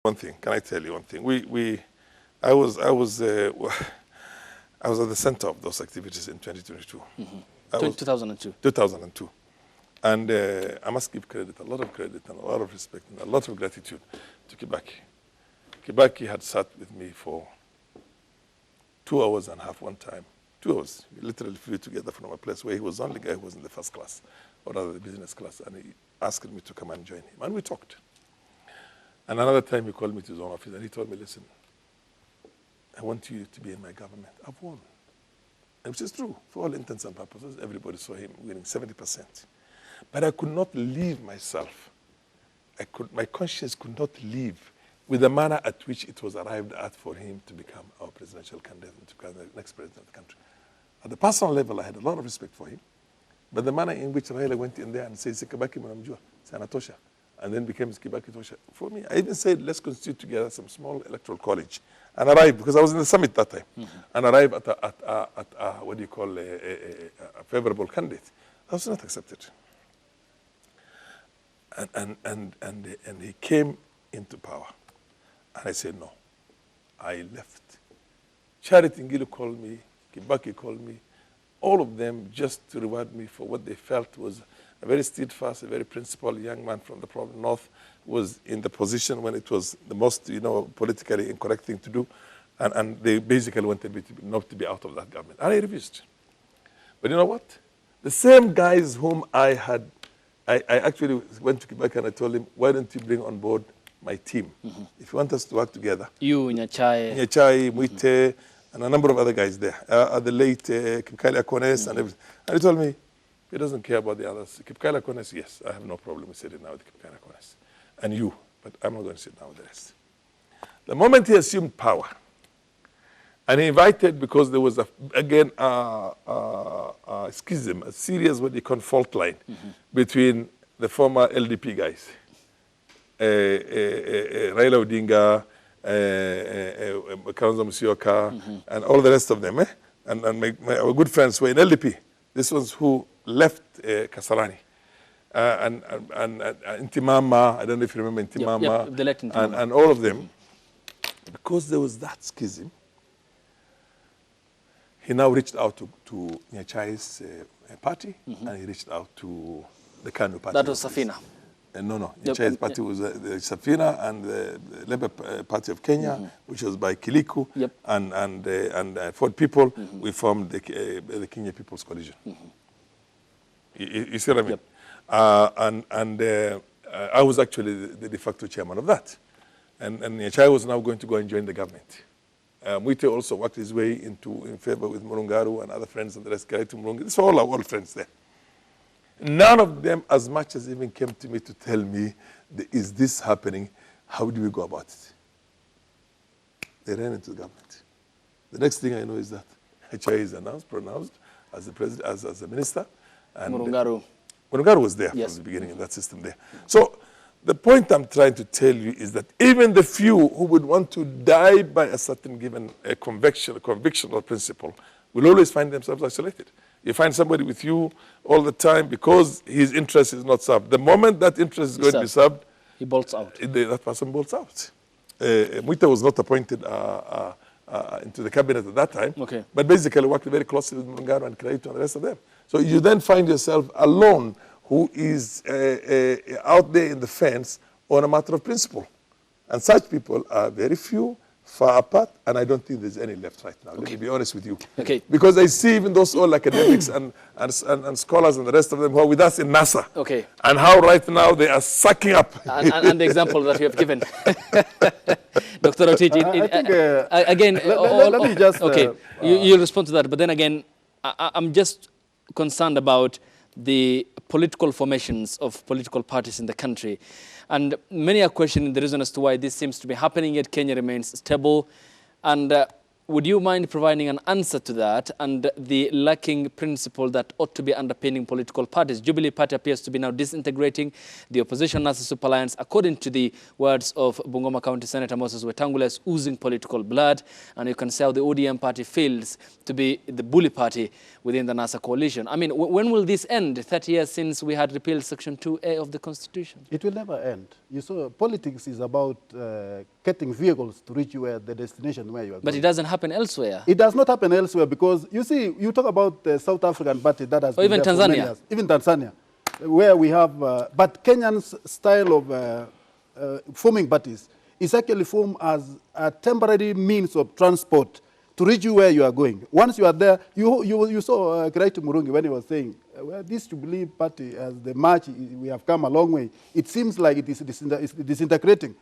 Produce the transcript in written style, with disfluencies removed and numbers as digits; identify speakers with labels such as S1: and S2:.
S1: One thing, can I tell you one thing? I was at the center of those activities in 2022.
S2: 2002.
S1: 2002. And I must give credit, a lot of credit and a lot of respect and a lot of gratitude to Kibaki. Kibaki had sat with me for 2 hours and a half one time. 2 hours. We literally flew together from a place where he was the only guy who was in the first class, or rather the business class, and he asked me to come and join him. And we talked. And another time he called me to his own office and he told me, listen, I want you to be in my government. I've won. And which is true. For all intents and purposes, everybody saw him winning 70%. But I could not leave myself. My conscience could not leave with the manner at which it was arrived at for him to become our presidential candidate and to become the next president of the country. At the personal level, I had a lot of respect for him. But the manner in which Raila went in there and said, Kibaki Mwanamjua, Sanatosha, and then became Kibaki Tosha. For me, I even said, let's constitute together some small electoral college and arrive, because I was in the summit that time, and arrive at what do you call a favorable candidate. That was not accepted. And he came into power. And I said, no. I left. Charity Ngilu called me, Kibaki called me, all of them just to reward me for what they felt was a very steadfast, a very principled young man from the province north, was in the position when it was the most, politically incorrect thing to do. And they basically wanted me not to be out of that government. And I refused. But you know what? The same guys whom I actually went to Kibaki and I told him, why don't you bring on board my team? If you want us to work together.
S2: You,
S1: Nyachai, Muite, and a number of other guys there. The late Kibaki Akones and everything. And he told me, he doesn't care about the others. Kibaki Akones, yes, I have no problem with sitting now with Kibaki Akones. And you, but I'm not going to sit down with the rest. The moment he assumed power, and he invited, because there was, again, a schism, a serious, what they call fault line, between the former LDP guys, Raila Odinga, Kalonzo Musyoka, and all the rest of them, and our good friends were in LDP. This was who left Kasarani. And Intimama, I don't know if you remember Intimama,
S2: Intimama.
S1: And all of them, because there was that schism, he now reached out to Nyachai's party, and he reached out to the KANU party.
S2: That was Safina.
S1: No. Nyachai's party was the Safina and the Labour Party of Kenya, which was by Kiliku, and for people, we formed the Kenya People's Coalition. You see what I mean? I was actually the de facto chairman of that. And Nyachai was now going to go and join the government. Muite also worked his way in favor with Murungaru and other friends and the rest. These were all our old friends there. None of them as much as even came to me to tell me, is this happening? How do we go about it? They ran into the government. The next thing I know is that Nyachai is pronounced as the president, as a minister. And Murungaru was there from the beginning in that system there. So the point I'm trying to tell you is that even the few who would want to die by a certain given conviction or principle will always find themselves isolated. You find somebody with you all the time because his interest is not served. The moment that interest is going to be served,
S2: he bolts out.
S1: That person bolts out. Muita was not appointed into the cabinet at that time, but basically worked very closely with Mungaro and Kraito and the rest of them. So you then find yourself alone, who is out there in the fence on a matter of principle. And such people are very few, far apart, and I don't think there's any left right now. Let me be honest with you. Because I see even those old academics and scholars and the rest of them who are with us in NASA. And how right now they are sucking up.
S2: And the example that you have given. Dr. Otiji, again,
S3: let me just...
S2: you'll respond to that, but then again, I'm just concerned about the political formations of political parties in the country. And many are questioning the reason as to why this seems to be happening, yet Kenya remains stable. And would you mind providing an answer to that and the lacking principle that ought to be underpinning political parties? Jubilee Party appears to be now disintegrating. The opposition NASA Super Alliance, according to the words of Bungoma County Senator Moses Wetangula, is oozing political blood. And you can see how the ODM party fails to be the bully party within the NASA coalition. I mean, when will this end? 30 years since we had repealed Section 2A of the Constitution.
S3: It will never end. You saw, politics is about getting vehicles to reach you at the destination where you are going.
S2: But it doesn't happen elsewhere.
S3: It does not happen elsewhere because, you see, you talk about the South African party that has been
S2: even
S3: there for many
S2: Tanzania.
S3: years. Even Tanzania, where we have, but Kenyan's style of forming parties is actually formed as a temporary means of transport to reach you where you are going. Once you are there, you saw Kiraitu Murungi when he was saying, well, this Jubilee Party, as the march, we have come a long way. It seems like it is disintegrating.